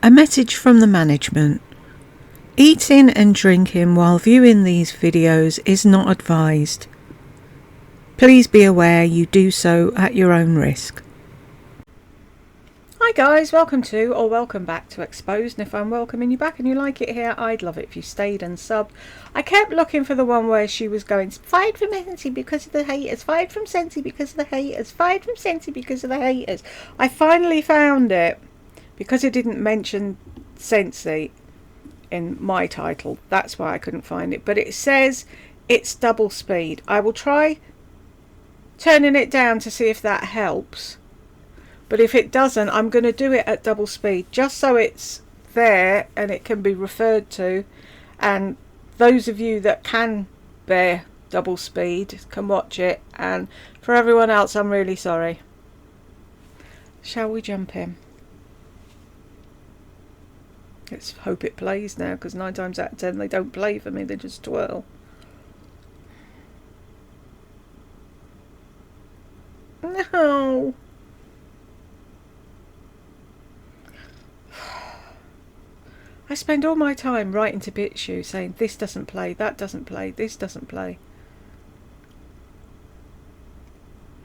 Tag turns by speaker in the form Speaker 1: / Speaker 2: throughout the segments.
Speaker 1: A message from the management. Eating and drinking while viewing these videos is not advised. Please be aware you do so at your own risk. Hi guys, welcome back to Exposed, and if I'm welcoming you back and you like it here, I'd love it if you stayed and subbed. I kept looking for the one where she was going, fired from Sensi because of the haters, fired from Sensi because of the haters, fired from Sensi because of the haters. I finally found it, because it didn't mention Sensi in my title, that's why I couldn't find it, but it says it's double speed. I will try turning it down to see if that helps. But if it doesn't, I'm going to do it at double speed, just so it's there and it can be referred to. And those of you that can bear double speed can watch it. And for everyone else, I'm really sorry. Shall we jump in? Let's hope it plays now, because 9 times out of 10 they don't play for me, they just twirl. No! I spend all my time writing to BitChute saying this doesn't play, that doesn't play, this doesn't play.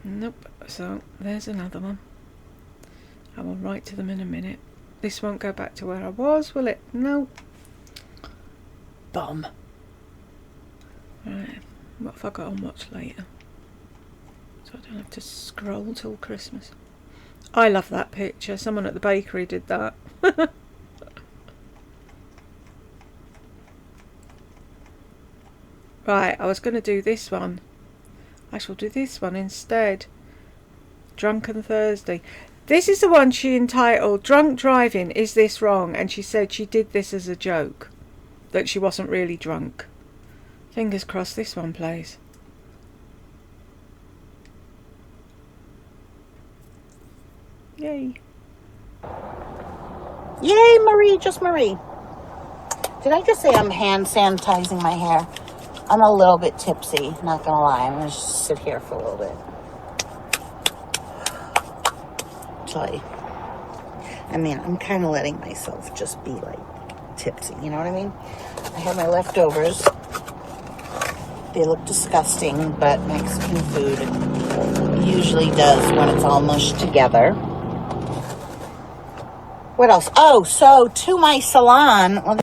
Speaker 1: Nope, so there's another one. I will write to them in a minute. This won't go back to where I was, will it? No. Bum. Right, what have I got on watch later? So I don't have to scroll till Christmas. I love that picture. Someone at the bakery did that. Right, I was going to do this one. I shall do this one instead. Drunken Thursday. This is the one she entitled Drunk Driving, Is This Wrong? And she said she did this as a joke, that she wasn't really drunk. Fingers crossed this one plays. Yay.
Speaker 2: Yay, Marie, just Marie. Did I just say I'm hand sanitizing my hair? I'm a little bit tipsy, not gonna lie. I'm gonna just sit here for a little bit. I mean, I'm kind of letting myself just be like tipsy, you know what I mean? I have my leftovers. They look disgusting, but Mexican food usually does when it's all mushed together. What else? Oh, so to my salon.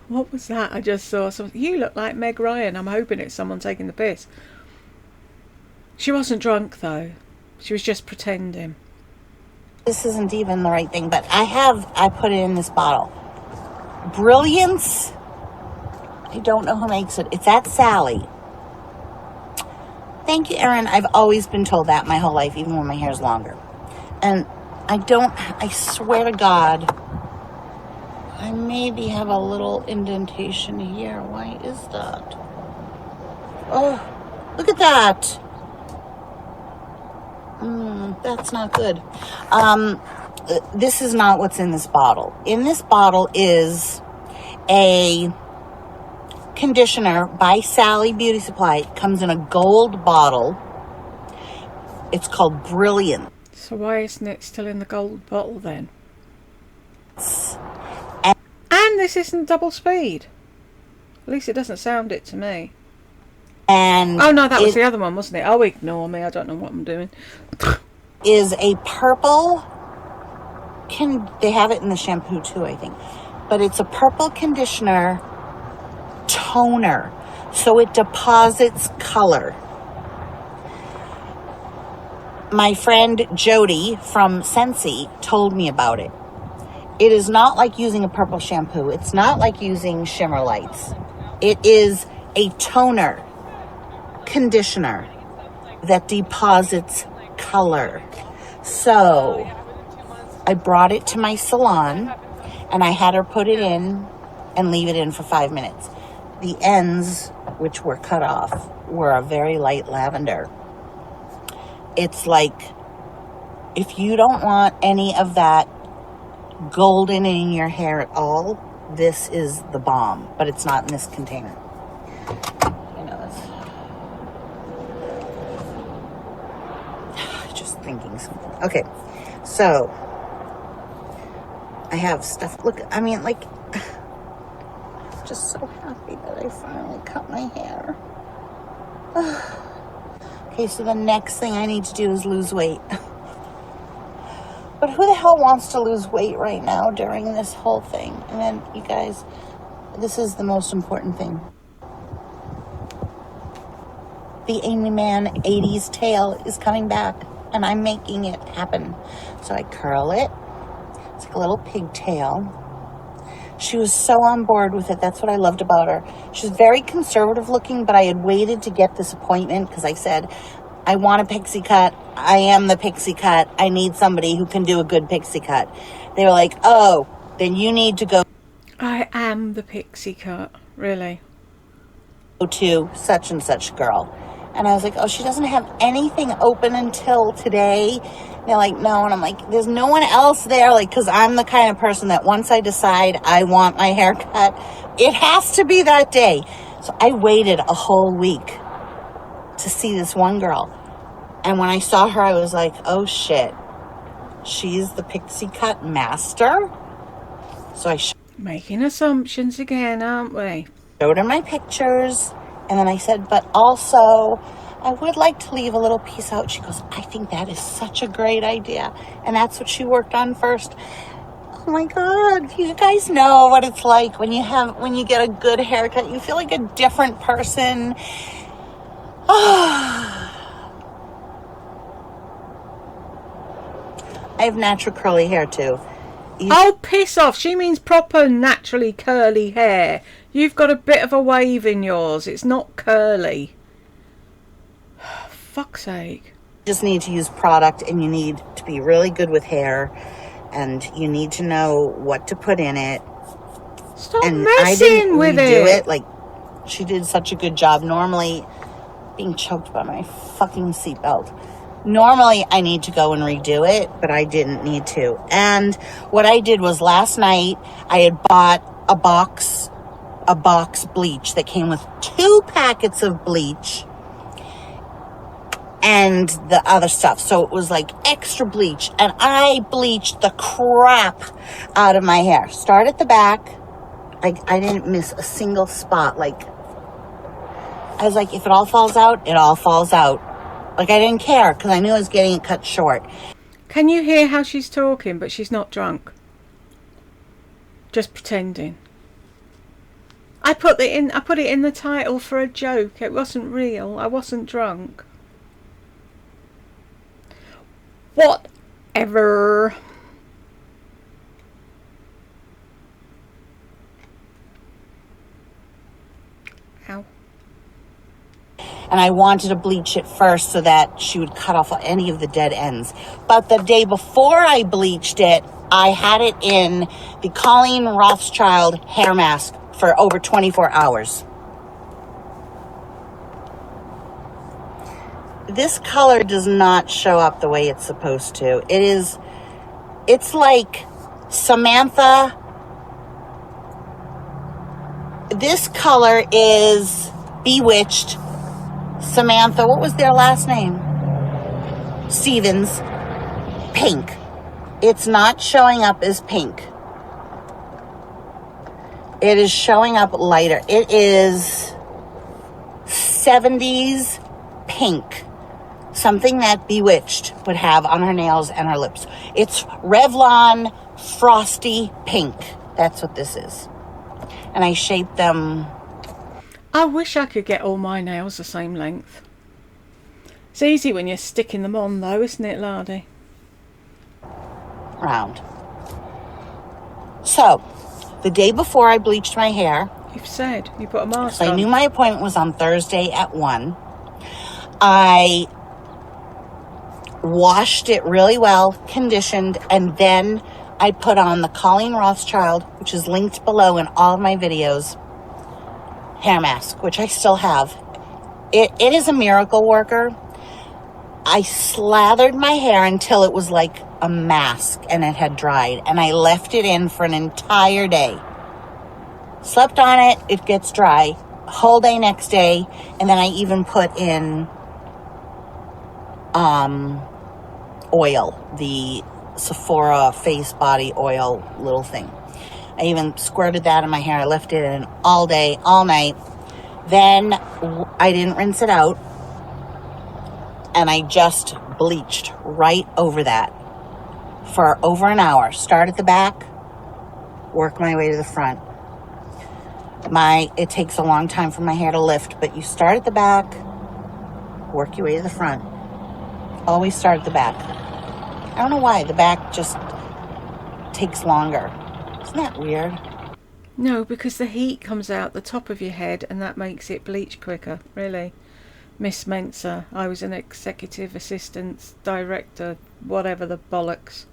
Speaker 1: What was that? I just saw something. You look like Meg Ryan. I'm hoping it's someone taking the piss. She wasn't drunk though. She was just pretending.
Speaker 2: This isn't even the right thing, but I put it in this bottle. Brilliance. I don't know who makes it. It's at Sally. Thank you, Erin. I've always been told that my whole life, even when my hair's longer. And I swear to God, I maybe have a little indentation here. Why is that? Oh, look at that. That's not good. This is not what's in this bottle. In this bottle is a conditioner by Sally Beauty Supply. It comes in a gold bottle. It's called Brilliant.
Speaker 1: So why isn't it still in the gold bottle then? And this isn't double speed. At least it doesn't sound it to me.
Speaker 2: And
Speaker 1: oh no, that was the other one, wasn't it? Oh, ignore me. I don't know what I'm doing.
Speaker 2: Is a purple. They have it in the shampoo too, I think. But it's a purple conditioner toner, so it deposits color. My friend Jody from Sensi told me about it. It is not like using a purple shampoo. It's not like using shimmer lights. It is a toner conditioner that deposits color. So I brought it to my salon and I had her put it in and leave it in for 5 minutes. The ends, which were cut off, were a very light lavender. It's like, if you don't want any of that golden in your hair at all, this is the bomb, but it's not in this container. Just thinking something. Okay, so I have stuff. Look, I mean, like, I'm just so happy that I finally cut my hair. Okay, so the next thing I need to do is lose weight. But who the hell wants to lose weight right now during this whole thing? And then, you guys, this is the most important thing. The Amy Man 80s tail is coming back, and I'm making it happen. So I curl it. It's like a little pigtail. She was so on board with it. That's what I loved about her. She's very conservative looking, but I had waited to get this appointment because I said, I want a pixie cut. I am the pixie cut. I need somebody who can do a good pixie cut. They were like, oh, then you need to go.
Speaker 1: I am the pixie cut, really.
Speaker 2: To such and such girl. And I was like, oh, she doesn't have anything open until today. They're like, no. And I'm like, there's no one else there. Like, because I'm the kind of person that once I decide I want my hair cut, it has to be that day. So I waited a whole week to see this one girl. And when I saw her, I was like, oh, shit. She's the pixie cut master. So I
Speaker 1: Making assumptions again, aren't we?
Speaker 2: showed her my pictures. And then I said, but also, I would like to leave a little piece out. She goes, I think that is such a great idea. And that's what she worked on first. Oh my God, you guys know what it's like when you get a good haircut. You feel like a different person. I have natural curly hair too.
Speaker 1: Oh, piss off. She means proper naturally curly hair. You've got a bit of a wave in yours. It's not curly. Fuck's sake.
Speaker 2: You just need to use product, and you need to be really good with hair, and you need to know what to put in it.
Speaker 1: Stop
Speaker 2: And
Speaker 1: messing
Speaker 2: I didn't
Speaker 1: with
Speaker 2: redo
Speaker 1: it.
Speaker 2: Like, she did such a good job. Normally, being choked by my fucking seatbelt. Normally, I need to go and redo it, but I didn't need to. And what I did was last night, I had bought a box bleach that came with 2 packets of bleach and the other stuff. So it was like extra bleach, and I bleached the crap out of my hair. Start at the back. I didn't miss a single spot. Like, I was like, if it all falls out, it all falls out. Like, I didn't care because I knew I was getting it cut short.
Speaker 1: Can you hear how she's talking, but she's not drunk? Just pretending. I put it in the title for a joke. It wasn't real. I wasn't drunk. Whatever. Ow.
Speaker 2: And I wanted to bleach it first so that she would cut off any of the dead ends. But the day before I bleached it, I had it in the Colleen Rothschild hair mask for over 24 hours. This color does not show up the way it's supposed to. It's like Samantha. This color is Bewitched. Samantha, what was their last name? Stevens. Pink. It's not showing up as pink. It is showing up lighter. It is 70s pink. Something that Bewitched would have on her nails and her lips. It's Revlon Frosty Pink. That's what this is. And I shaped them.
Speaker 1: I wish I could get all my nails the same length. It's easy when you're sticking them on though, isn't it, Lardy?
Speaker 2: Round. So, the day before I bleached my hair,
Speaker 1: You've said you put a mask
Speaker 2: so
Speaker 1: on.
Speaker 2: I knew my appointment was on Thursday at 1. I washed it really well, conditioned, and then I put on the Colleen Rothschild, which is linked below in all of my videos, hair mask, which I still have. It is a miracle worker. I slathered my hair until it was like a mask and it had dried, and I left it in for an entire day. Slept on it, it gets dry. Whole day next day, and then I even put in oil, the Sephora face body oil little thing. I even squirted that in my hair. I left it in all day, all night. Then I didn't rinse it out, and I just bleached right over that for over an hour. Start at the back, work my way to the front. It takes a long time for my hair to lift, but you start at the back, work your way to the front. Always start at the back. I don't know why, the back just takes longer. Isn't that weird?
Speaker 1: No, because the heat comes out the top of your head and that makes it bleach quicker, really. Miss Mensa, I was an executive assistant, director, whatever the bollocks.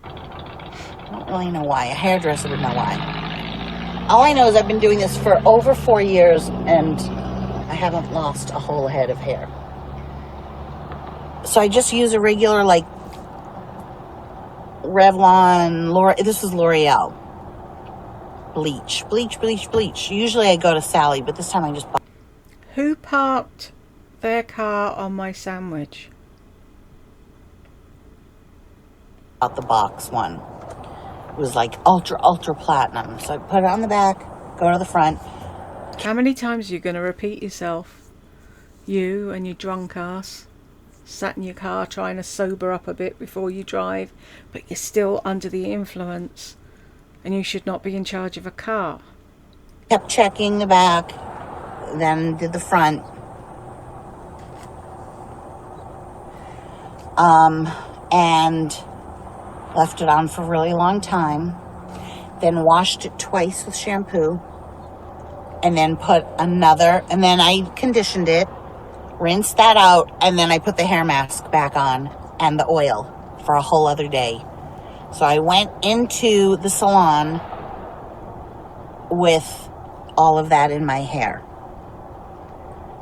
Speaker 2: I don't really know why. A hairdresser would know why. All I know is I've been doing this for over 4 years and I haven't lost a whole head of hair. So I just use a regular, like, Revlon, this is L'Oreal. Bleach. Usually I go to Sally, but this time I just bought.
Speaker 1: Who parked their car on my sandwich?
Speaker 2: Out the box one. It was like ultra platinum. So I put it on the back, go to the front.
Speaker 1: How many times are you going to repeat yourself? You and your drunk ass sat in your car trying to sober up a bit before you drive, but you're still under the influence and you should not be in charge of a car.
Speaker 2: Kept checking the back, then did the front. And left it on for a really long time. Then washed it twice with shampoo. And then and then I conditioned it, rinsed that out, and then I put the hair mask back on and the oil for a whole other day. So I went into the salon with all of that in my hair.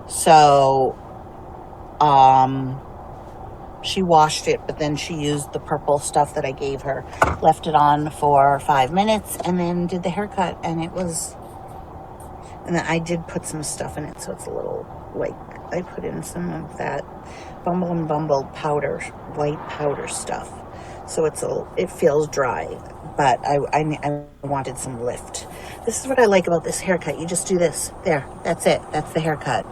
Speaker 2: So, she washed it, but then she used the purple stuff that I gave her, left it on for 5 minutes, and then did the haircut, and and then I did put some stuff in it, so it's a little, like, I put in some of that Bumble and Bumble powder, white powder stuff, so it feels dry, but I wanted some lift. This is what I like about this haircut. You just do this. There, that's it. That's the haircut.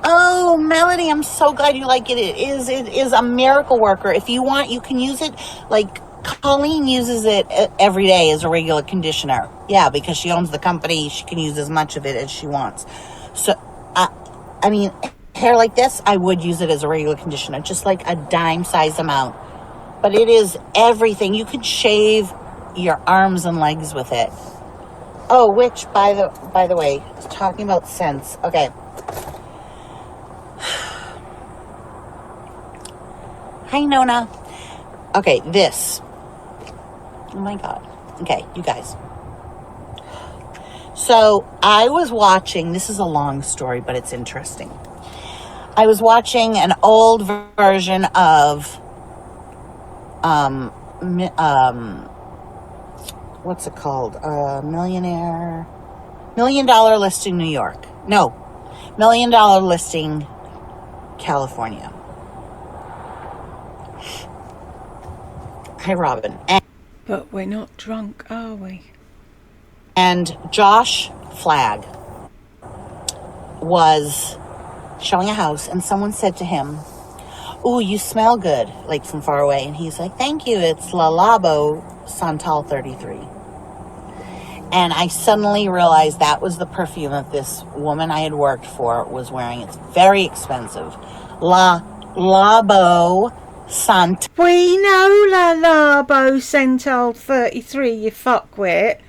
Speaker 2: Oh, Melody, I'm so glad you like it. It is a miracle worker. If you want, you can use it. Like, Colleen uses it every day as a regular conditioner. Yeah, because she owns the company. She can use as much of it as she wants. So, I mean, hair like this, I would use it as a regular conditioner. Just like a dime size amount. But it is everything. You could shave your arms and legs with it. Oh, which, by the way, talking about scents. Okay. Hi, Nona. Okay, this. Oh my God. Okay, you guys. So I was watching, this is a long story, but it's interesting. I was watching an old version of, what's it called? Million Dollar Listing New York. No, Million Dollar Listing California. Hi, Robin.
Speaker 1: But we're not drunk, are we?
Speaker 2: And Josh Flagg was showing a house, and someone said to him, "Ooh, you smell good," like from far away. And he's like, "Thank you, it's La Labo Santal 33. And I suddenly realized that was the perfume that this woman I had worked for was wearing. It's very expensive. La Labo Sant.
Speaker 1: We know La Labo Santal 33, you fuckwit.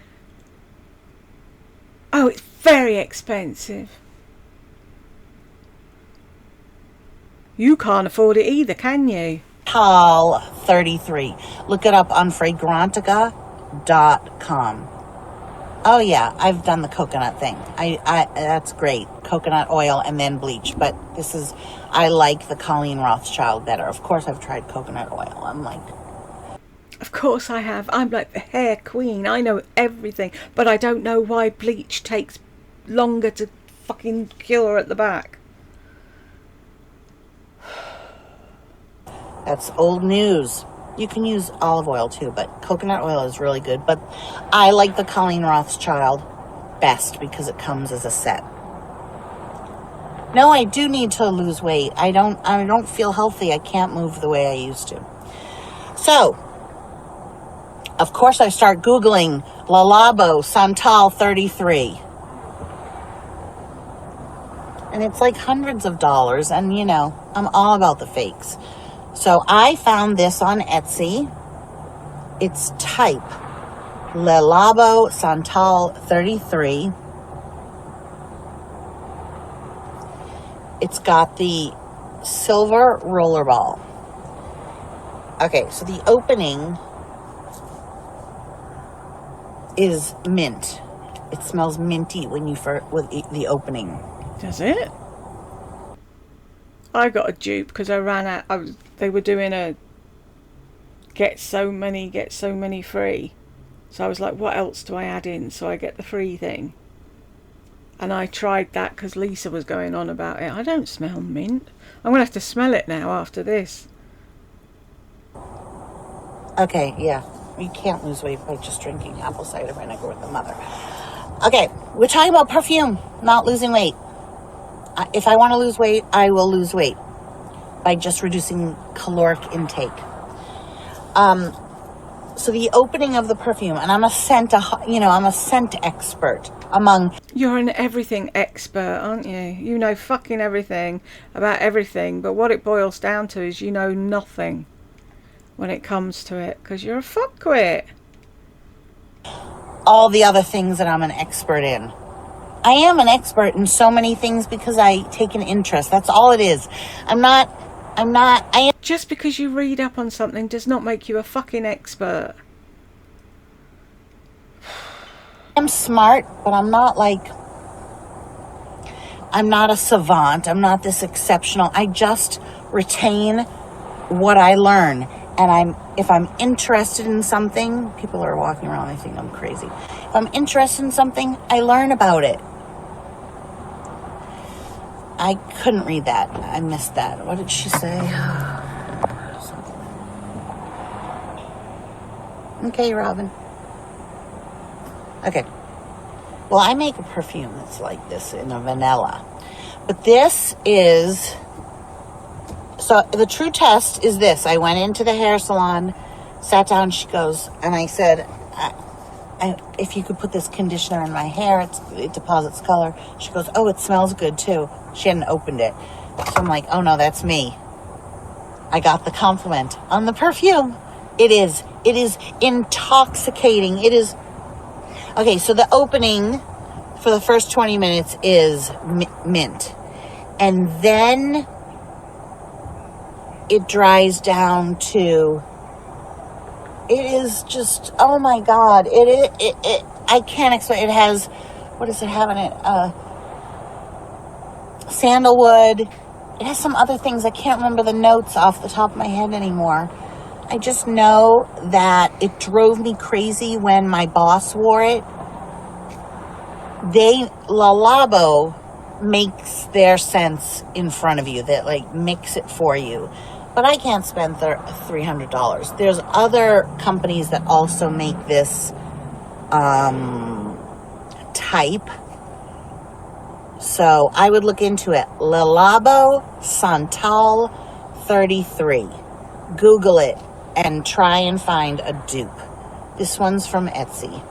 Speaker 1: Oh, it's very expensive. You can't afford it either, can you?
Speaker 2: Tal 33. Look it up on fragrantica.com. Oh yeah, I've done the coconut thing. I that's great. Coconut oil and then bleach. But I like the Colleen Rothschild better. Of course I've tried coconut oil. I'm like,
Speaker 1: of course I have. I'm like the hair queen. I know everything. But I don't know why bleach takes longer to fucking cure at the back.
Speaker 2: That's old news. You can use olive oil too, but coconut oil is really good. But I like the Colleen Rothschild best because it comes as a set. No, I do need to lose weight. I don't feel healthy. I can't move the way I used to. So, of course, I start Googling Le Labo Santal 33. And it's like hundreds of dollars. And, you know, I'm all about the fakes. So I found this on Etsy. It's type Le Labo Santal 33. It's got the silver roller ball. Okay, so the opening is mint. It smells minty when you with the opening.
Speaker 1: Does it? I got a dupe because I ran out. They were doing a get so many free. So I was like, what else do I add in so I get the free thing? And I tried that because Lisa was going on about it. I don't smell mint. I'm going to have to smell it now after this.
Speaker 2: Okay, yeah. You can't lose weight by just drinking apple cider vinegar with the mother. Okay, we're talking about perfume, not losing weight. If I want to lose weight, I will lose weight by just reducing caloric intake. So the opening of the perfume, and I'm a scent expert among...
Speaker 1: You're an everything expert, aren't you? You know fucking everything about everything, but what it boils down to is you know nothing when it comes to it, because you're a fuckwit.
Speaker 2: All the other things that I'm an expert in. I am an expert in so many things because I take an interest. That's all it is.
Speaker 1: Just because you read up on something does not make you a fucking expert.
Speaker 2: I'm smart, but I'm not a savant. I'm not this exceptional. I just retain what I learn. And if I'm interested in something, people are walking around, they think I'm crazy. If I'm interested in something, I learn about it. I couldn't read that. I missed that. What did she say? Okay, Robin. Okay. Well, I make a perfume that's like this in a vanilla. But this is... So the true test is this. I went into the hair salon, sat down, she goes, and I said, if you could put this conditioner in my hair, it deposits color. She goes, oh, it smells good too. She hadn't opened it. So I'm like, oh no, that's me. I got the compliment on the perfume. It is intoxicating. It is. Okay, so the opening for the first 20 minutes is mint. And then it dries down to, it is just, oh my God. I can't explain. It has, what does it have in it? Sandalwood. It has some other things. I can't remember the notes off the top of my head anymore. I just know that it drove me crazy when my boss wore it. Le Labo makes their scents in front of you, that like mix it for you. But I can't spend $300. There's other companies that also make this type. So I would look into it. Le Labo Santal 33. Google it and try and find a dupe. This one's from Etsy.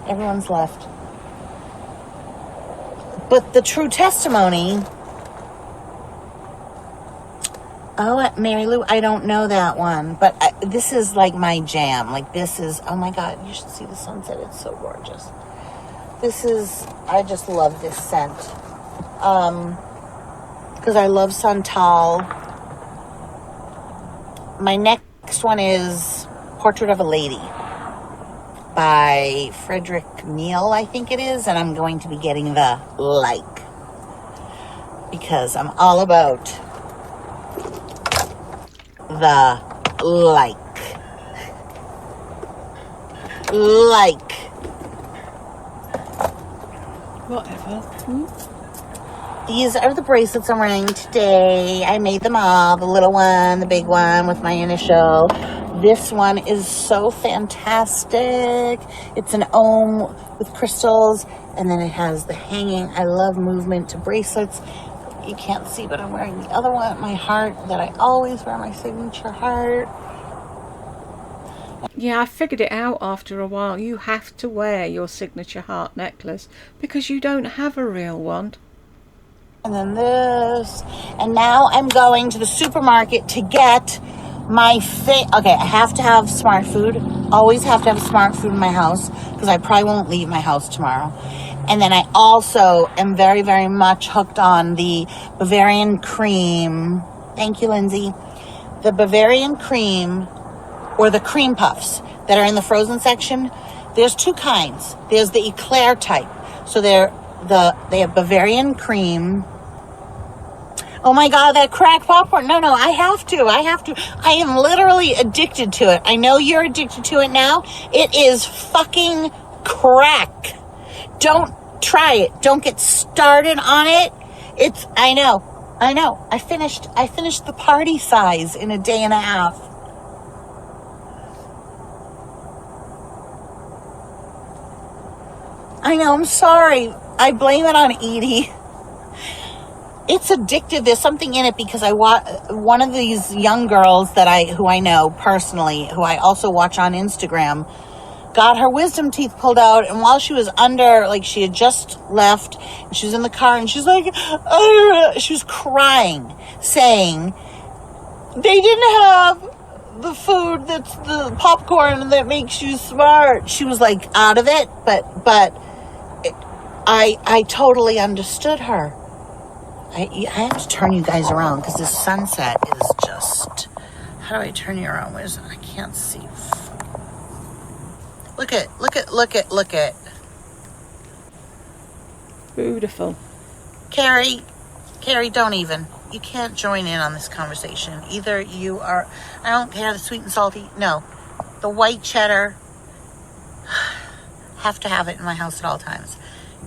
Speaker 2: Everyone's left. But the true testimony... Oh, Mary Lou, I don't know that one. But this is like my jam. Like this is... Oh my God, you should see the sunset. It's so gorgeous. I just love this scent. Because I love Santal. My next one is Portrait of a Lady by Frederick Neal, I think it is. And I'm going to be getting the like. Because I'm all about the like.
Speaker 1: Whatever.
Speaker 2: These are the bracelets I'm wearing today. I made them all. The little one, the big one with my initial. This one is so fantastic. It's an ohm with crystals, and then it has the hanging. I love movement to bracelets. You can't see, but I'm wearing the other one, my heart, that I always wear, my signature heart.
Speaker 1: Yeah, I figured it out after a while. You have to wear your signature heart necklace because you don't have a real one.
Speaker 2: And then this. And now I'm going to the supermarket to get my okay, I have to have smart food. Always have to have smart food in my house because I probably won't leave my house tomorrow. And then I also am very, very much hooked on the Bavarian cream. Thank you, Lindsay. The Bavarian cream, or the cream puffs that are in the frozen section. There's two kinds. There's the eclair type. So they have Bavarian cream. Oh my God, that crack popcorn. No, I have to. I am literally addicted to it. I know you're addicted to it now. It is fucking crack. Don't try it. Don't get started on it. I know. I finished the party size in a day and a half. I know, I'm sorry. I blame it on Edie. It's addictive. There's something in it because one of these young girls who I know personally, who I also watch on Instagram, got her wisdom teeth pulled out, and while she was under, like, she had just left, and she was in the car, and she's like, she was crying, saying they didn't have the food that's the popcorn that makes you smart. She was like out of it, but I totally understood her. I have to turn you guys around because this sunset is just... How do I turn you around? I can't see. Look at.
Speaker 1: Beautiful.
Speaker 2: Carrie, don't even. You can't join in on this conversation. Either you are... I don't care, the sweet and salty. No. The white cheddar. Have to have it in my house at all times.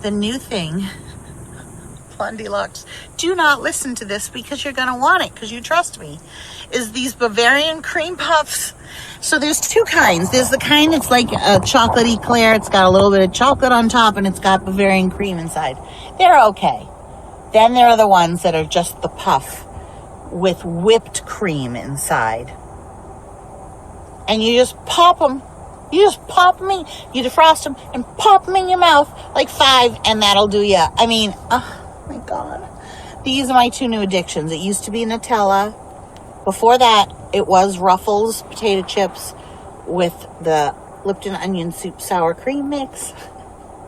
Speaker 2: The new thing... Deluxe. Do not listen to this because you're going to want it because you trust me. Is these Bavarian cream puffs. So there's two kinds. There's the kind that's like a chocolate eclair. It's got a little bit of chocolate on top and it's got Bavarian cream inside. They're okay. Then there are the ones that are just the puff with whipped cream inside. And you just pop them. You defrost them and pop them in your mouth like 5 and that'll do ya. I mean, my God. These are my two new addictions. It used to be Nutella. Before that, it was Ruffles potato chips with the Lipton onion soup sour cream mix.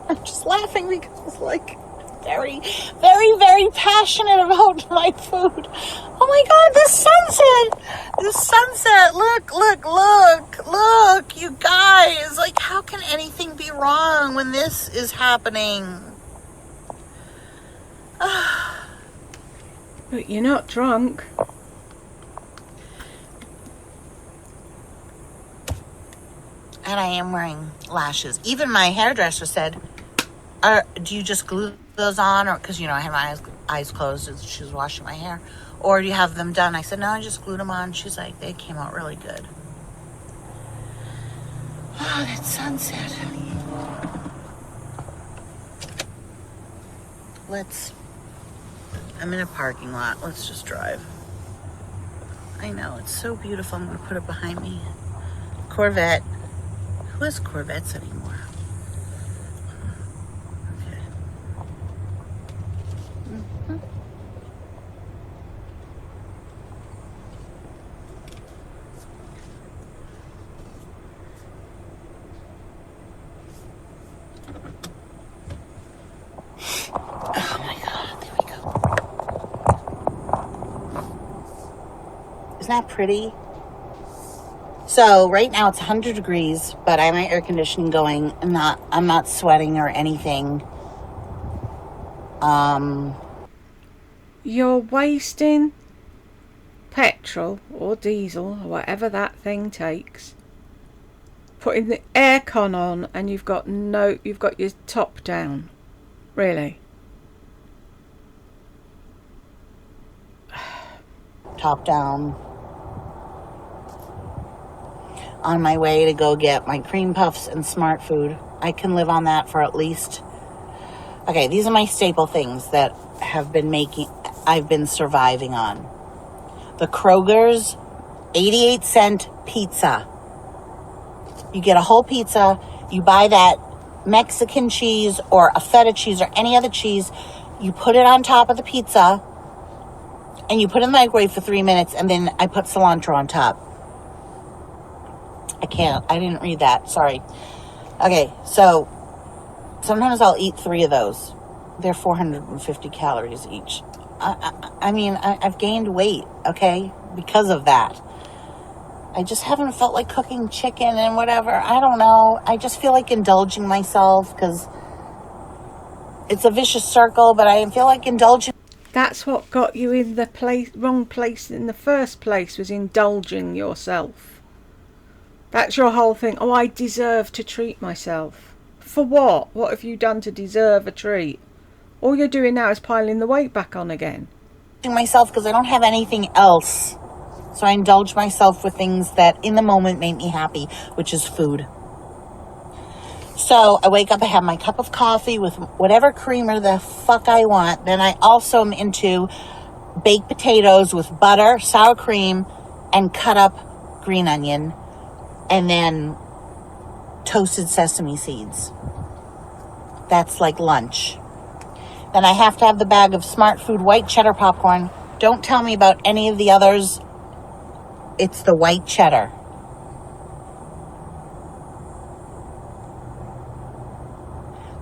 Speaker 2: I'm just laughing because it's like very, very, very passionate about my food. Oh my God, the sunset. Look, you guys. Like, how can anything be wrong when this is happening?
Speaker 1: But you're not drunk.
Speaker 2: And I am wearing lashes. Even my hairdresser said, do you just glue those on? Or because, I had my eyes closed as she was washing my hair. Or do you have them done? I said, no, I just glued them on. She's like, they came out really good. Oh, that sunset. I'm in a parking lot. Let's just drive. I know, it's so beautiful. I'm going to put it behind me. Corvette. Who has Corvettes anymore? Okay. Mm-hmm. Oh my God, there we go. Isn't that pretty? So right now it's 100 degrees, but I have my air conditioning going. I'm not sweating or anything.
Speaker 1: You're wasting petrol or diesel or whatever that thing takes, putting the aircon on, and you've got your top down. Really?
Speaker 2: top down, on my way to go get my cream puffs and smart food. I can live on that for at least... Okay, these are my staple things that I've been surviving on. The Kroger's 88-cent pizza. You get a whole pizza, you buy that Mexican cheese or a feta cheese or any other cheese, you put it on top of the pizza, and you put it in the microwave for 3 minutes, and then I put cilantro on top. I didn't read that, sorry. Okay, so sometimes I'll eat 3 of those. They're 450 calories each. I've gained weight, okay, because of that. I just haven't felt like cooking chicken and whatever. I don't know. I just feel like indulging myself because it's a vicious circle, but I feel like indulging.
Speaker 1: That's what got you in the wrong place in the first place, was indulging yourself. That's your whole thing. Oh, I deserve to treat myself. For what? What have you done to deserve a treat? All you're doing now is piling the weight back on again.
Speaker 2: Myself because I don't have anything else. So I indulge myself with things that in the moment make me happy, which is food. So I wake up, I have my cup of coffee with whatever creamer the fuck I want. Then I also am into baked potatoes with butter, sour cream, and cut up green onion. And then toasted sesame seeds. That's like lunch. Then I have to have the bag of Smart Food white cheddar popcorn. Don't tell me about any of the others. It's the white cheddar.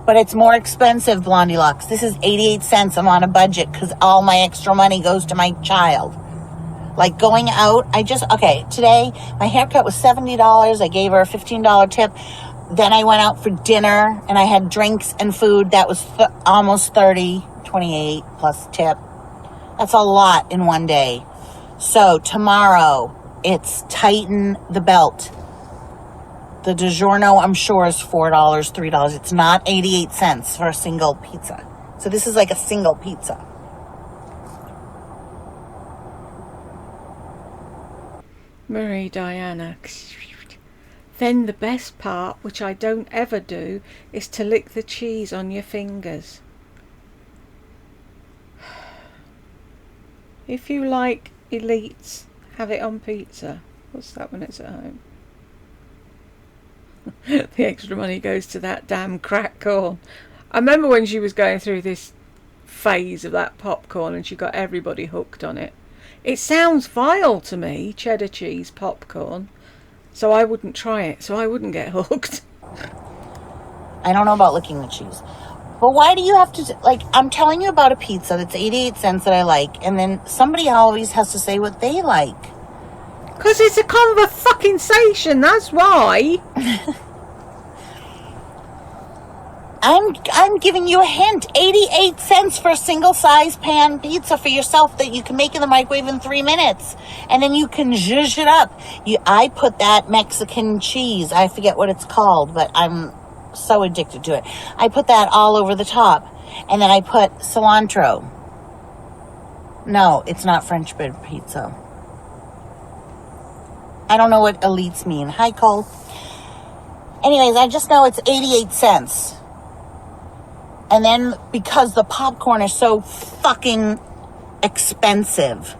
Speaker 2: But it's more expensive, Blondie Lux. This is 88 cents. I'm on a budget because all my extra money goes to my child. Like going out, today my haircut was $70. I gave her a $15 tip. Then I went out for dinner and I had drinks and food. That was almost 30, 28 plus tip. That's a lot in one day. So tomorrow, it's tighten the belt. The DiGiorno, I'm sure, is $4, $3. It's not 88 cents for a single pizza. So this is like a single pizza.
Speaker 1: Marie Diana. Then the best part, which I don't ever do, is to lick the cheese on your fingers. If you like elites, have it on pizza. What's that when it's at home? The extra money goes to that damn crack corn. I remember when she was going through this phase of that popcorn and she got everybody hooked on it. It sounds vile to me, cheddar cheese popcorn. So I wouldn't try it, so I wouldn't get hooked.
Speaker 2: I don't know about licking the cheese. But why do you have to, I'm telling you about a pizza that's 88 cents that I like, and then somebody always has to say what they like.
Speaker 1: Because it's a conversation, that's why.
Speaker 2: I'm giving you a hint. 88 cents for a single-size pan pizza for yourself that you can make in the microwave in 3 minutes. And then you can zhuzh it up. I put that Mexican cheese. I forget what it's called, but I'm so addicted to it. I put that all over the top. And then I put cilantro. No, it's not French bread pizza. I don't know what elites mean. Hi, Cole. Anyways, I just know it's 88 cents. And then because the popcorn is so fucking expensive,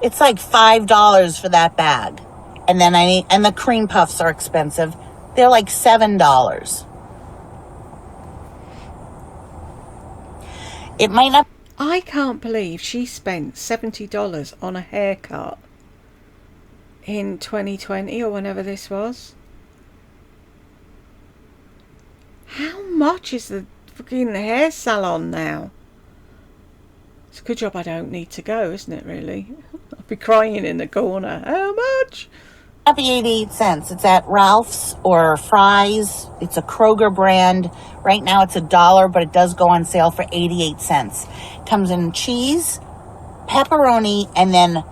Speaker 2: it's like $5 for that bag. And then and the cream puffs are expensive. They're like $7. It might not.
Speaker 1: I can't believe she spent $70 on a haircut in 2020 or whenever this was. How much is the fucking hair salon now? It's a good job I don't need to go, isn't it, really? I'll be crying in the corner. How much?
Speaker 2: Not be 88 cents. It's at Ralph's or Fry's. It's a Kroger brand. Right now it's $1, but it does go on sale for 88 cents. It comes in cheese, pepperoni, and then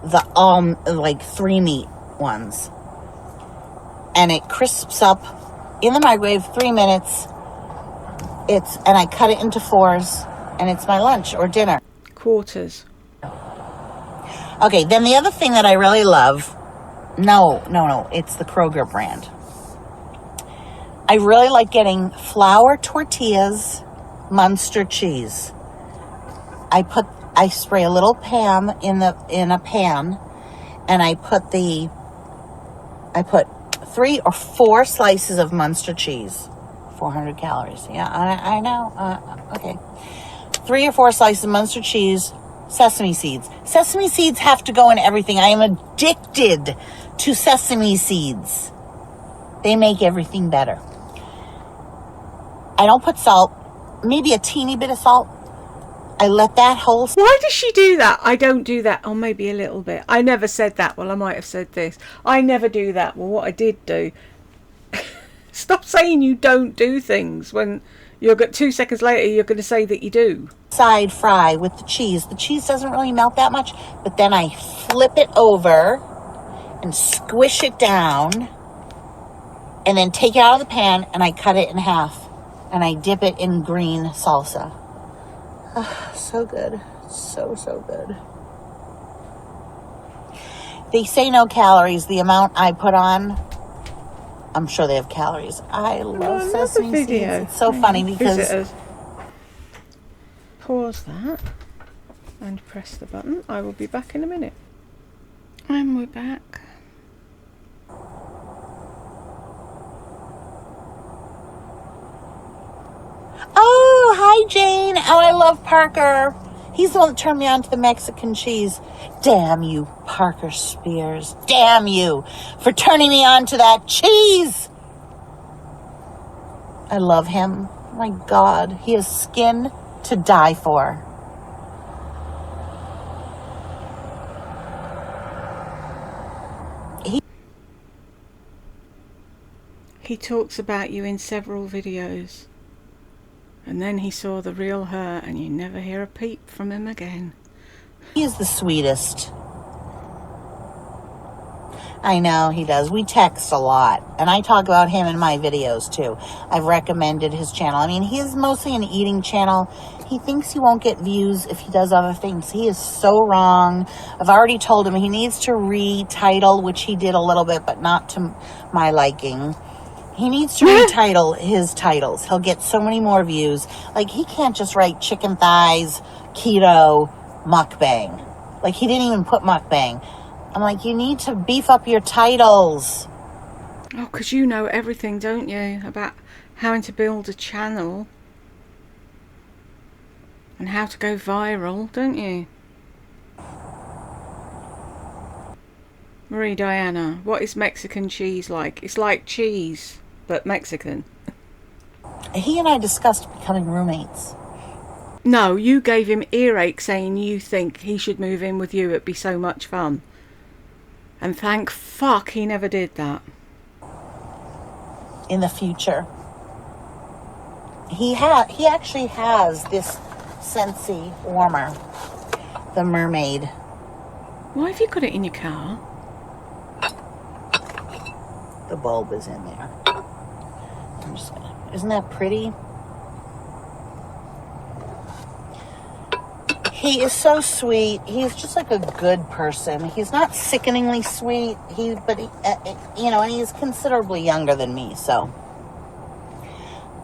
Speaker 2: the 3 meat ones. And it crisps up in the microwave 3 minutes. And I cut it into 4s, and it's my lunch or dinner.
Speaker 1: Quarters.
Speaker 2: Okay, then the other thing that I really love, no, it's the Kroger brand. I really like getting flour tortillas, Munster cheese. I spray a little Pam in a pan, and I put 3 or 4 slices of Munster cheese. 400 calories. Yeah, I know. Okay. 3 or 4 slices of Munster cheese, sesame seeds. Sesame seeds have to go in everything. I am addicted to sesame seeds. They make everything better. I don't put salt, maybe a teeny bit of salt. I let that whole...
Speaker 1: Why does she do that? I don't do that. Or maybe a little bit. I never said that. Well, I might have said this. I never do that. Well, what I did do... Stop saying you don't do things when you're 2 seconds later you're going to say that you do.
Speaker 2: Side fry with the cheese. The cheese doesn't really melt that much, but then I flip it over and squish it down and then take it out of the pan and I cut it in half and I dip it in green salsa. Oh, so good. So good. They say no calories. The amount I put on, I'm sure they have calories. I love sesame seeds. It's so funny because...
Speaker 1: Visitors. Pause that and press the button. I will be back in a minute. And we're back.
Speaker 2: Oh, hi, Jane. Oh, I love Parker. He's the one that turned me on to the Mexican cheese. Damn you, Parker Spears. Damn you for turning me on to that cheese. I love him. Oh my God, he has skin to die for.
Speaker 1: He talks about you in several videos. And then he saw the real her, and you never hear a peep from him again.
Speaker 2: He is the sweetest. I know he does. We text a lot, and I talk about him in my videos too. I've recommended his channel. I mean, he is mostly an eating channel. He thinks he won't get views if he does other things. He is so wrong. I've already told him he needs to retitle, which he did a little bit, but not to my liking. He needs to retitle his titles. He'll get so many more views. Like, he can't just write chicken thighs, keto, mukbang. Like, he didn't even put mukbang. I'm like, you need to beef up your titles.
Speaker 1: Oh, because you know everything, don't you? About how to build a channel. And how to go viral, don't you? Marie Diana, what is Mexican cheese like? It's like cheese, but Mexican.
Speaker 2: He and I discussed becoming roommates.
Speaker 1: No, you gave him earache saying you think he should move in with you. It'd be so much fun. And thank fuck he never did that.
Speaker 2: In the future. He actually has this Scentsy warmer. The mermaid.
Speaker 1: Why have you got it in your car?
Speaker 2: The bulb is in there. I'm just gonna, isn't that pretty? He is so sweet. He's just like a good person. He's not sickeningly sweet. And he's considerably younger than me. So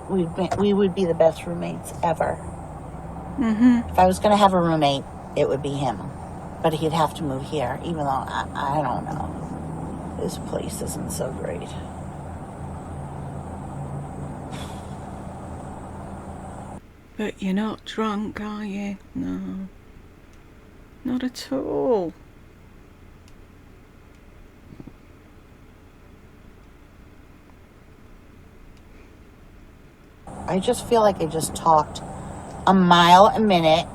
Speaker 2: we would be the best roommates ever.
Speaker 1: Mm-hmm.
Speaker 2: If I was going to have a roommate, it would be him. But he'd have to move here, even though I don't know. This place isn't so great.
Speaker 1: But you're not drunk, are you? No. Not at all.
Speaker 2: I just feel like I just talked a mile a minute.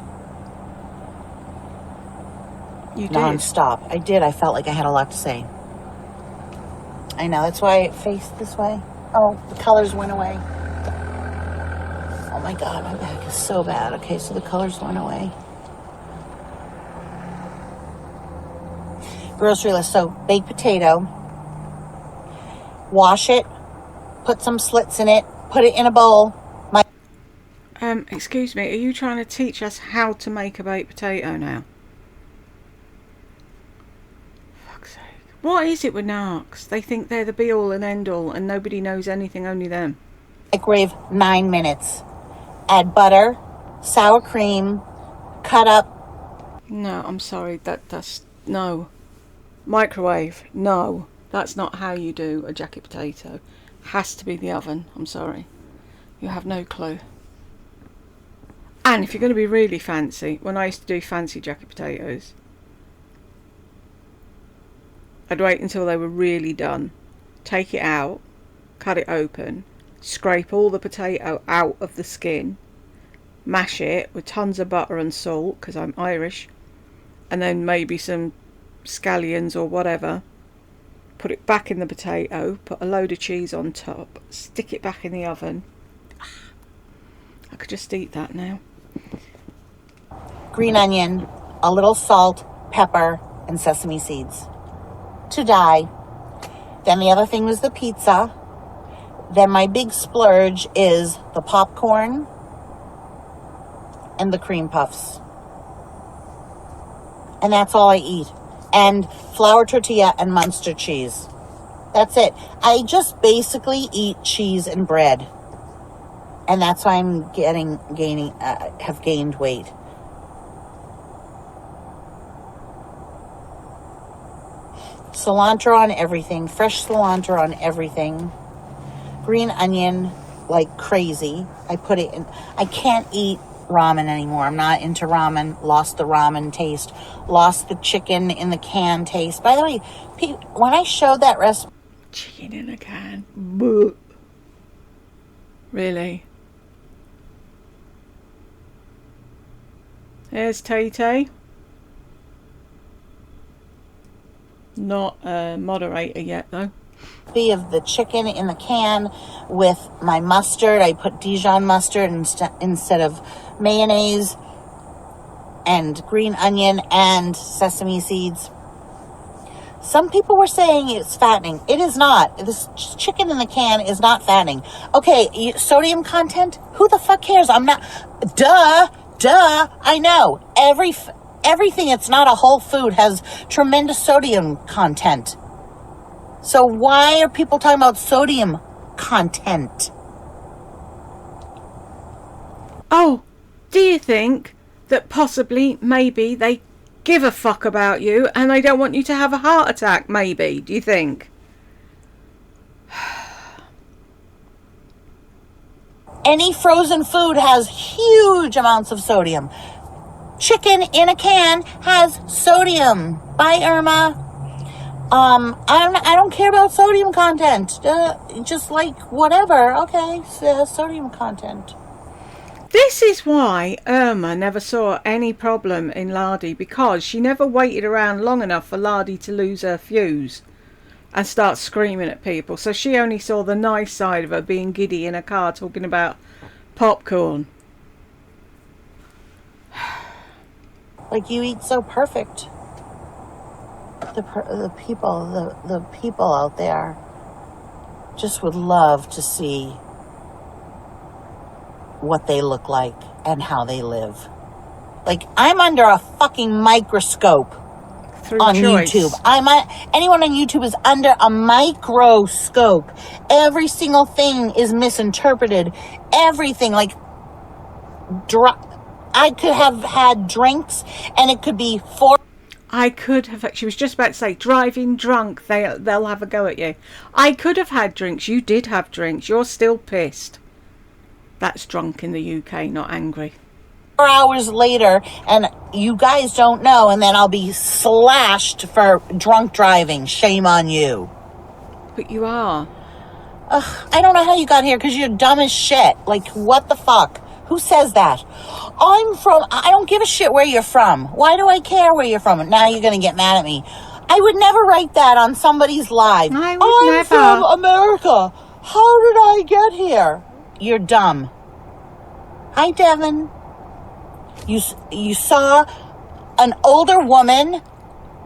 Speaker 1: You did.
Speaker 2: Non-stop. I did. I felt like I had a lot to say. I know. That's why I faced this way. Oh, the colors went away. Oh my God, my back is so bad. Okay, so the colors went away. Grocery list. So, baked potato. Wash it. Put some slits in it. Put it in a bowl.
Speaker 1: Excuse me, are you trying to teach us how to make a baked potato now? What is it with narcs? They think they're the be-all and end-all and nobody knows anything, only them.
Speaker 2: Microwave 9 minutes. Add butter, sour cream, cut up.
Speaker 1: No, I'm sorry. That's no. Microwave, no. That's not how you do a jacket potato. Has to be the oven. I'm sorry. You have no clue. And if you're going to be really fancy, when I used to do fancy jacket potatoes, I'd wait until they were really done, take it out, cut it open, scrape all the potato out of the skin, mash it with tons of butter and salt, because I'm Irish, and then maybe some scallions or whatever, put it back in the potato, put a load of cheese on top, stick it back in the oven. I could just eat that now.
Speaker 2: Green onion, a little salt, pepper, and sesame seeds. To die. Then the other thing was the pizza. Then my big splurge is the popcorn and the cream puffs. And that's all I eat. And flour tortilla and Munster cheese. That's it. I just basically eat cheese and bread. And that's why I'm have gained weight. Cilantro on everything. Fresh cilantro on everything. Green onion like crazy. I put it in. I can't eat ramen anymore. I'm not into ramen. Lost the ramen taste. Lost the chicken in the can taste. By the way, when I showed that recipe...
Speaker 1: Chicken in a can. Bleh. Really? There's Tay-Tay. Not a moderator yet, though.
Speaker 2: Of the chicken in the can with my mustard. I put Dijon mustard instead of mayonnaise, and green onion and sesame seeds. Some people were saying it's fattening. It is not. This chicken in the can is not fattening. Okay, sodium content? Who the fuck cares? I'm not... Duh. I know. Everything that's not a whole food has tremendous sodium content. So why are people talking about sodium content?
Speaker 1: Oh, do you think that possibly, maybe, they give a fuck about you and they don't want you to have a heart attack, maybe? Do you think?
Speaker 2: Any frozen food has huge amounts of sodium. Chicken in a can has sodium. Bye, Irma. I don't care about sodium content. Just like whatever. Okay, sodium content.
Speaker 1: This is why Irma never saw any problem in Lardy, because she never waited around long enough for Lardy to lose her fuse and start screaming at people. So she only saw the nice side of her being giddy in a car talking about popcorn.
Speaker 2: Like, you eat so perfect. The people out there just would love to see what they look like and how they live. Like, I'm under a fucking microscope on YouTube. Anyone on YouTube is under a microscope. Every single thing is misinterpreted. Everything, like, I could have had drinks and it could be she was just about to say, driving drunk, they'll have a go at you. I could have had drinks. You did have drinks. You're still pissed. That's drunk in the UK, not angry. 4 hours later, and you guys don't know, and then I'll be slashed for drunk driving. Shame on you.
Speaker 1: But you are.
Speaker 2: I don't know how you got here, because you're dumb as shit. Like, what the fuck? Who says that? I don't give a shit where you're from. Why do I care where you're from? Now you're going to get mad at me. I would never write that on somebody's live. I'm from America. How did I get here? You're dumb. Hi, Devin. You saw an older woman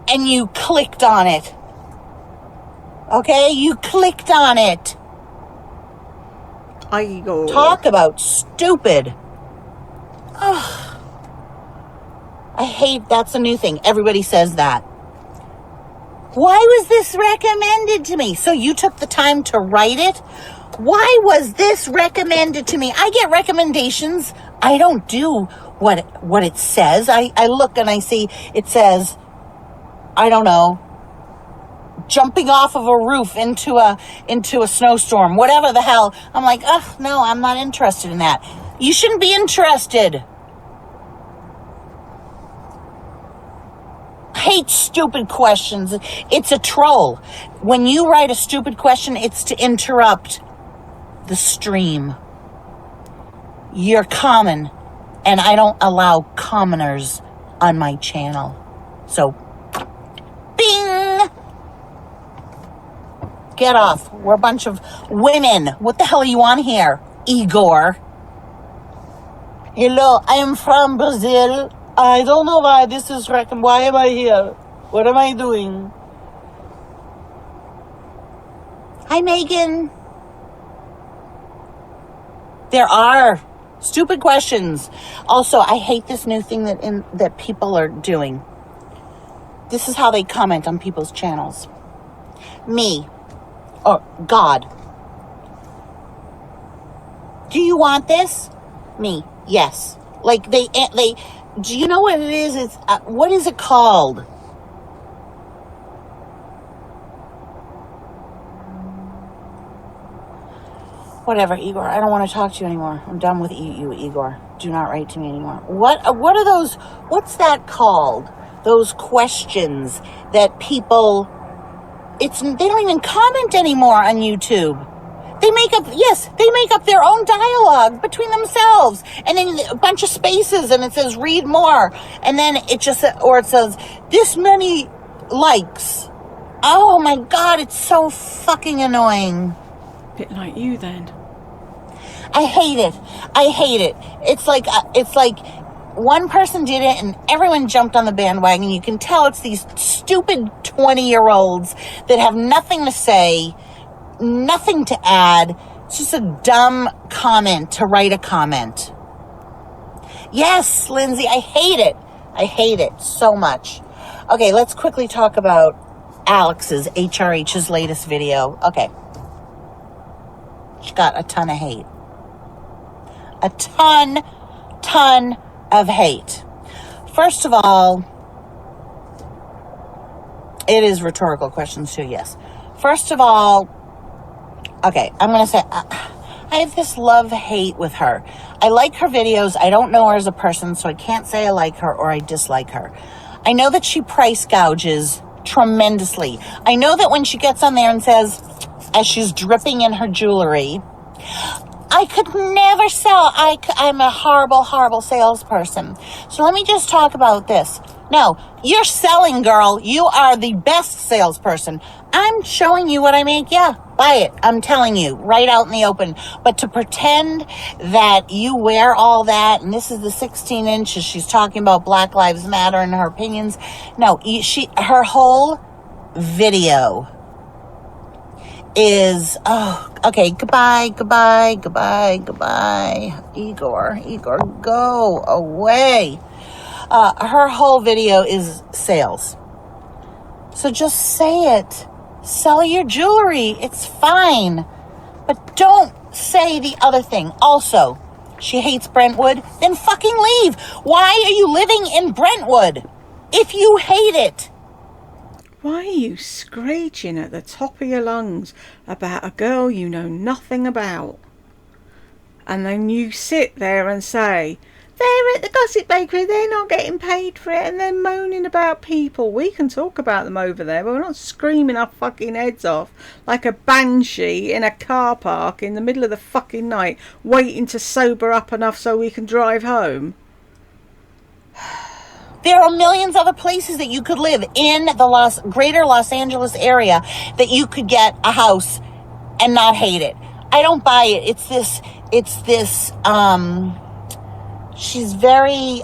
Speaker 2: and you clicked on it. Okay? You clicked on it. Talk about stupid. I hate, that's a new thing. Everybody says that. Why was this recommended to me? So you took the time to write it? Why was this recommended to me? I get recommendations. I don't do what it says. I look and I see it says, I don't know, jumping off of a roof into a snowstorm, whatever the hell. I'm like, ugh, no, I'm not interested in that. You shouldn't be interested. Hate stupid questions. It's a troll. When you write a stupid question, it's to interrupt the stream. You're common, and I don't allow commoners on my channel. So, bing! Get off. We're a bunch of women. What the hell are you on here, Igor? Hello, I am from Brazil. I don't know why this is why am I here? What am I doing? Hi, Megan. There are stupid questions. Also, I hate this new thing that people are doing. This is how they comment on people's channels. Me. Or God. Do you want this? Me. Yes. Like they do you know what it is? It's what is it called? Whatever, Igor. I don't want to talk to you anymore. I'm done with you, Igor. Do not write to me anymore. What are those? What's that called? Those questions that people. They don't even comment anymore on YouTube. They make up their own dialogue between themselves, and then a bunch of spaces, and it says read more, and then it says this many likes. Oh my God, it's so fucking annoying.
Speaker 1: Bit like you then.
Speaker 2: I hate it. It's like one person did it and everyone jumped on the bandwagon. You can tell it's these stupid 20-year-olds that have nothing to say, nothing to add. It's just a dumb comment to write a comment. Yes, Lindsay, I hate it. I hate it so much. Okay, let's quickly talk about Alex's, HRH's latest video. Okay. She got a ton of hate. A ton of hate. First of all, it is rhetorical questions too, yes. First of all, okay, I'm going to say, I have this love-hate with her. I like her videos. I don't know her as a person, so I can't say I like her or I dislike her. I know that she price gouges tremendously. I know that when she gets on there and says, as she's dripping in her jewelry, I could never sell. I'm a horrible salesperson. So let me just talk about this. No, you're selling, girl. You are the best salesperson. I'm showing you what I make. Yeah, buy it. I'm telling you, right out in the open. But to pretend that you wear all that, and this is the 16 inches, she's talking about Black Lives Matter and her opinions. No, her whole video is, okay, goodbye, Igor, go away. Her whole video is sales. So just say it. Sell your jewelry. It's fine. But don't say the other thing. Also, she hates Brentwood. Then fucking leave. Why are you living in Brentwood if you hate it?
Speaker 1: Why are you screeching at the top of your lungs about a girl you know nothing about? And then you sit there and say, they're at the Gossip Bakery, they're not getting paid for it, and they're moaning about people. We can talk about them over there, but we're not screaming our fucking heads off like a banshee in a car park in the middle of the fucking night, waiting to sober up enough so we can drive home.
Speaker 2: There are millions of other places that you could live in the greater Los Angeles area that you could get a house and not hate it. I don't buy it. It's this, she's very,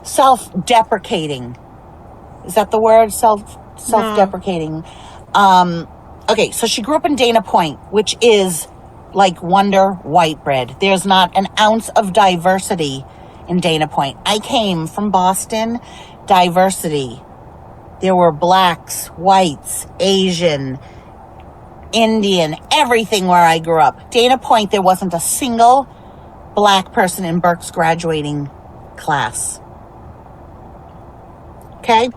Speaker 2: self-deprecating. Is that the word? Self-deprecating. Okay, so she grew up in Dana Point, which is like Wonder white bread. There's not an ounce of diversity in Dana Point. I came from Boston. Diversity. There were blacks, whites, Asian, Indian, everything where I grew up. Dana Point, there wasn't a single black person in Burke's graduating class. Okay?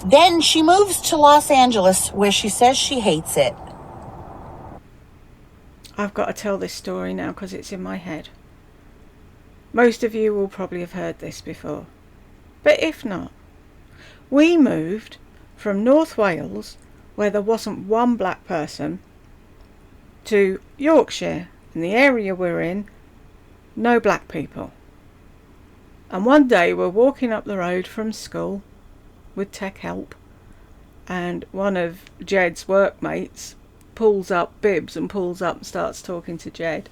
Speaker 2: Then she moves to Los Angeles, where she says she hates it.
Speaker 1: I've got to tell this story now because it's in my head. Most of you will probably have heard this before. But if not, we moved from North Wales, where there wasn't one black person, to Yorkshire. In the area we're in, no black people. And one day we're walking up the road from school with tech help, and one of Jed's workmates pulls up Bibbs and starts talking to Jed.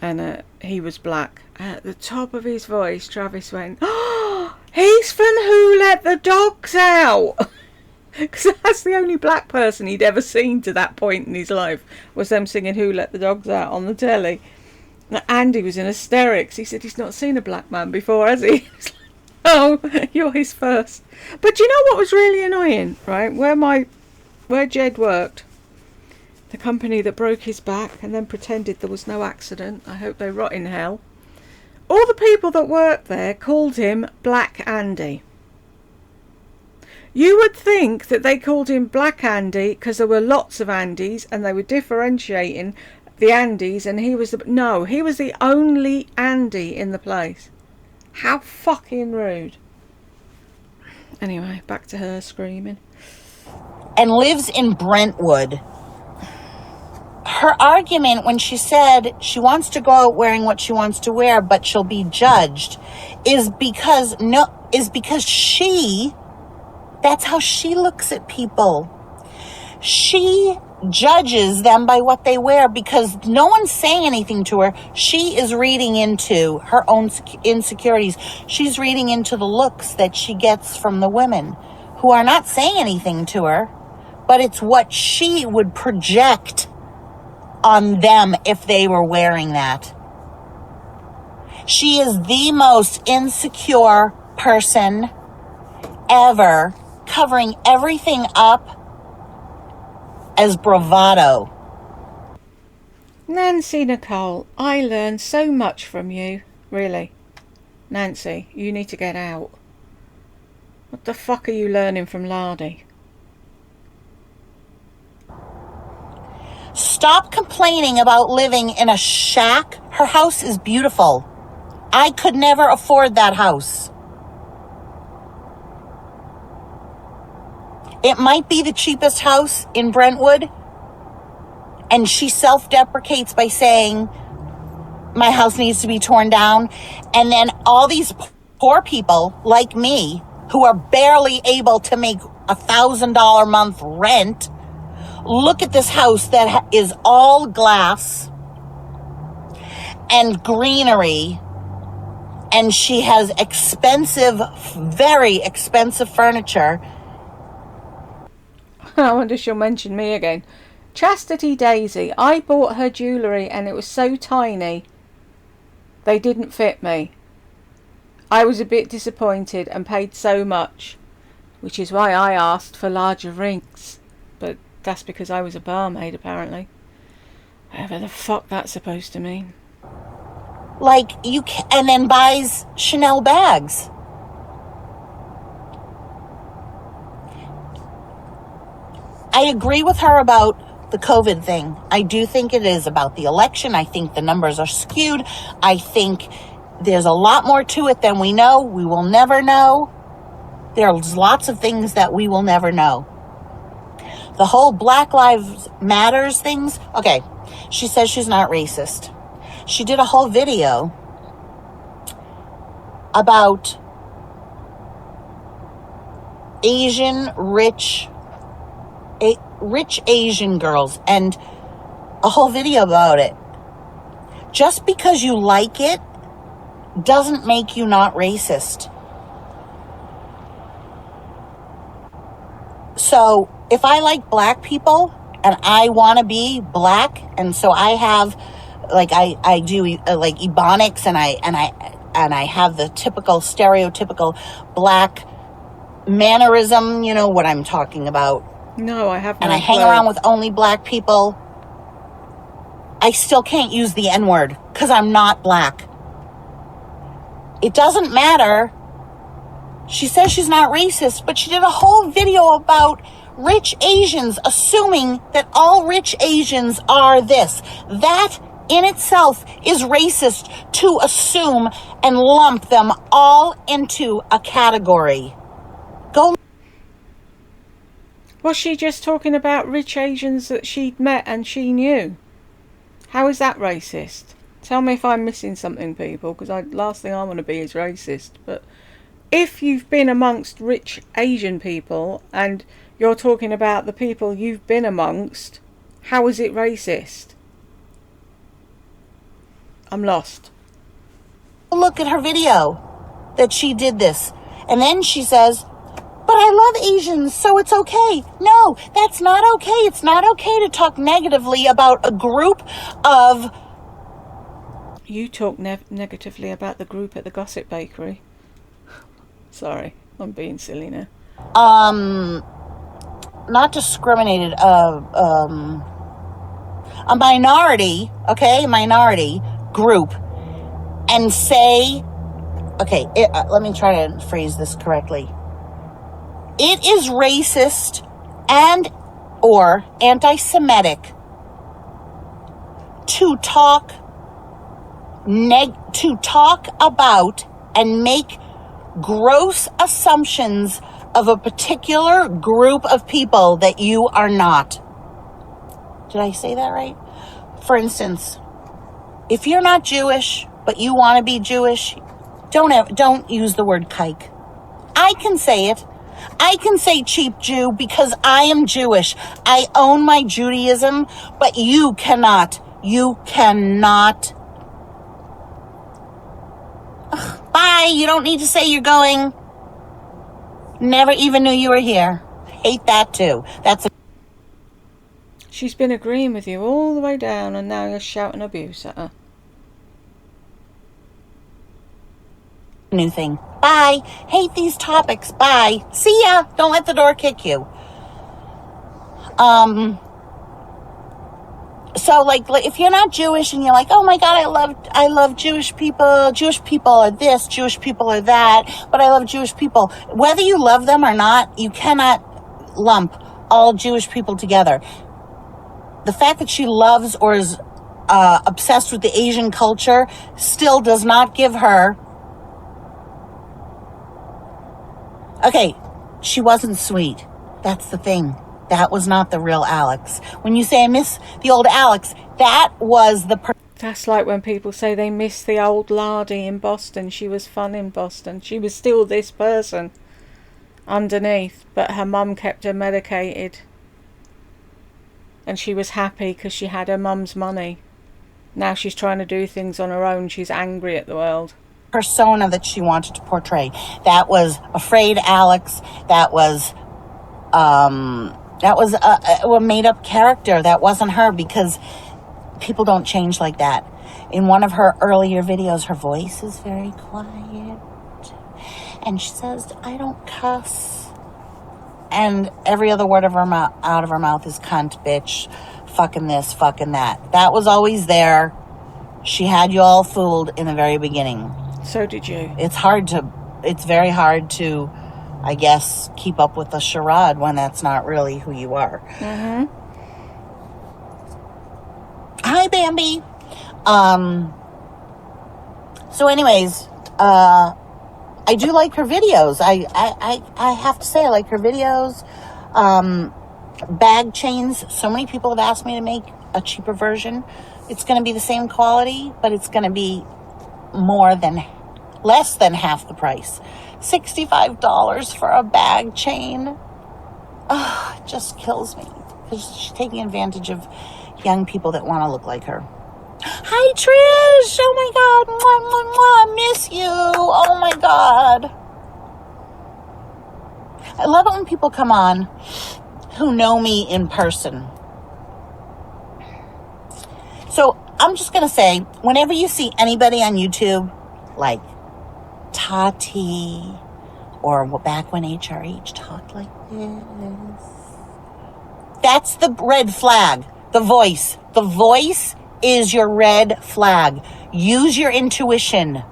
Speaker 1: And he was black. At the top of his voice, Travis went, "Oh, he's from Who Let the Dogs Out?" Because that's the only black person he'd ever seen to that point in his life, was them singing Who Let the Dogs Out on the telly. And Andy was in hysterics. He said he's not seen a black man before, has he? Oh, you're his first. But you know what was really annoying, right? Where Jed worked, the company that broke his back and then pretended there was no accident, I hope they rot in hell, all the people that worked there called him Black Andy. You would think that they called him Black Andy because there were lots of Andys and they were differentiating the Andys, and he was the only Andy in the place. How fucking rude. Anyway, back to her screaming.
Speaker 2: And lives in Brentwood. Her argument when she said she wants to go out wearing what she wants to wear, but she'll be judged, is because that's how she looks at people. She judges them by what they wear because no one's saying anything to her. She is reading into her own insecurities. She's reading into the looks that she gets from the women who are not saying anything to her, but it's what she would project on them if they were wearing that. She is the most insecure person ever, covering everything up as bravado.
Speaker 1: Nancy Nicole, I learned so much from you. Really. Nancy, you need to get out. What the fuck are you learning from Lardy?
Speaker 2: Stop complaining about living in a shack. Her house is beautiful. I could never afford that house. It might be the cheapest house in Brentwood, and she self-deprecates by saying, my house needs to be torn down. And then all these poor people like me who are barely able to make $1,000 a month rent, look at this house that is all glass and greenery, and she has expensive, very expensive furniture.
Speaker 1: I wonder if she'll mention me again. Chastity Daisy, I bought her jewellery and it was so tiny they didn't fit me. I was a bit disappointed and paid so much, which is why I asked for larger rings. But that's because I was a barmaid, apparently. Whatever the fuck that's supposed to mean.
Speaker 2: And then buys Chanel bags. I agree with her about the COVID thing. I do think it is about the election. I think the numbers are skewed. I think there's a lot more to it than we know. We will never know. There's lots of things that we will never know. The whole Black Lives Matters things. Okay, she says she's not racist. She did a whole video about rich Asian girls, and a whole video about it. Just because you like it doesn't make you not racist. So if I like black people and I want to be black, and so I have I do like ebonics, and I have the typical stereotypical black mannerism, you know what I'm talking about.
Speaker 1: No, I have no
Speaker 2: And I hang
Speaker 1: clue.
Speaker 2: around with only black people. I still can't use the N-word because I'm not black. It doesn't matter. She says she's not racist, but she did a whole video about rich Asians, assuming that all rich Asians are this. That in itself is racist, to assume and lump them all into a category. Go.
Speaker 1: Was she just talking about rich Asians that she'd met and she knew? How is that racist? Tell me if I'm missing something, people, because last thing I want to be is racist. But if you've been amongst rich Asian people and you're talking about the people you've been amongst, how is it racist? I'm lost.
Speaker 2: Look at her video that she did this. And then she says, but I love Asians, so it's okay. No, that's not okay. It's not okay to talk negatively about a group of...
Speaker 1: You talk negatively about the group at the Gossip Bakery. Sorry, I'm being silly now.
Speaker 2: Not discriminated, a minority, okay, minority group, and say, okay, let me try to phrase this correctly. It is racist and or anti-Semitic to talk about and make gross assumptions of a particular group of people that you are not. Did I say that right? For instance, if you're not Jewish, but you want to be Jewish, don't use the word kike. I can say it. I can say cheap Jew because I am Jewish. I own my Judaism, but you cannot. You cannot. Ugh, bye. You don't need to say you're going. Never even knew you were here. Hate that too.
Speaker 1: She's been agreeing with you all the way down and now you're shouting abuse at her.
Speaker 2: New thing. Bye. Hate these topics. Bye. See ya. Don't let the door kick you. So like if you're not Jewish and you're like, oh my God, I love Jewish people. Jewish people are this, Jewish people are that, but I love Jewish people. Whether you love them or not, you cannot lump all Jewish people together. The fact that she loves or is obsessed with the Asian culture still does not give her... Okay, she wasn't sweet. That's the thing. That was not the real Alex. When you say I miss the old Alex, that was the...
Speaker 1: That's like when people say they miss the old Lardy in Boston. She was fun in Boston. She was still this person underneath, but her mum kept her medicated. And she was happy because she had her mum's money. Now she's trying to do things on her own. She's angry at the world.
Speaker 2: Persona that she wanted to portray. That was afraid Alex. That was a made-up character. That wasn't her, because people don't change like that. In one of her earlier videos, her voice is very quiet. And she says, I don't cuss. And every other word of her out of her mouth is cunt, bitch, fucking this, fucking that. That was always there. She had you all fooled in the very beginning.
Speaker 1: So did you.
Speaker 2: It's very hard to, I guess, keep up with the charade when that's not really who you are.
Speaker 1: Mm-hmm.
Speaker 2: Hi, Bambi. So anyways, I do like her videos. I have to say I like her videos. Bag chains. So many people have asked me to make a cheaper version. It's going to be the same quality, but it's going to be less than half the price. $65 for a bag chain. It just kills me, because she's taking advantage of young people that want to look like her. Hi, Trish. Oh my God. Mwah, mwah, mwah. I miss you. Oh my God. I love it when people come on who know me in person. So I'm just going to say, whenever you see anybody on YouTube like Tati or back when HRH talked like this. That's the red flag. The voice. The voice is your red flag. Use your intuition.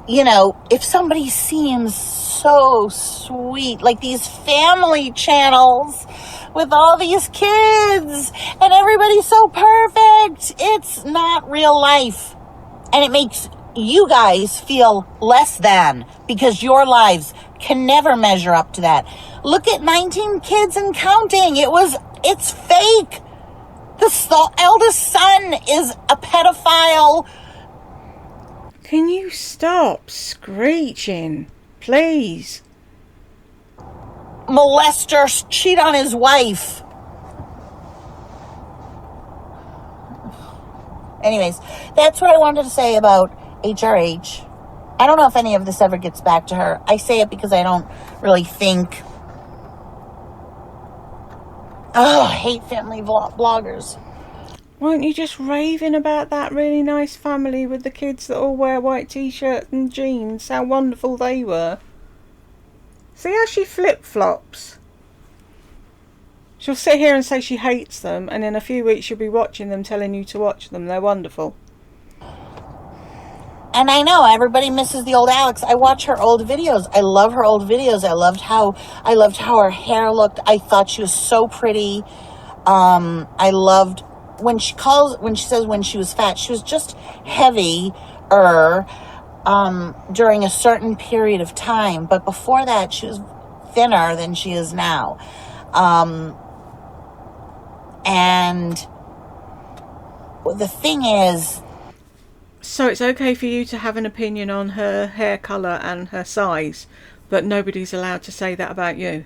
Speaker 2: You know, if somebody seems so sweet, like these family channels with all these kids and everybody's so perfect, it's not real life. And it makes you guys feel less than because your lives can never measure up to that. Look at 19 kids and counting. It's fake. The eldest son is a pedophile.
Speaker 1: Can you stop screeching, please?
Speaker 2: Molester, cheat on his wife. Anyways, that's what I wanted to say about HRH. I don't know if any of this ever gets back to her. I say it because I don't really think. Oh, I hate family bloggers.
Speaker 1: Why aren't you just raving about that really nice family with the kids that all wear white t-shirts and jeans? How wonderful they were. See how she flip-flops? She'll sit here and say she hates them, and in a few weeks she'll be watching them, telling you to watch them. They're wonderful.
Speaker 2: And I know everybody misses the old Alex. I watch her old videos. I love her old videos. I loved how her hair looked. I thought she was so pretty. I loved when she says when she was fat, she was just heavier during a certain period of time. But before that, she was thinner than she is now. And the thing is,
Speaker 1: so it's okay for you to have an opinion on her hair colour and her size, but nobody's allowed to say that about you.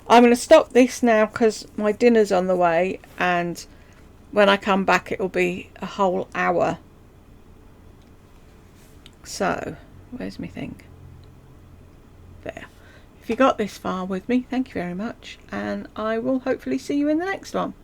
Speaker 1: I'm going to stop this now because my dinner's on the way, and when I come back it'll be a whole hour. So, where's my thing? There. If you got this far with me, thank you very much, and I will hopefully see you in the next one.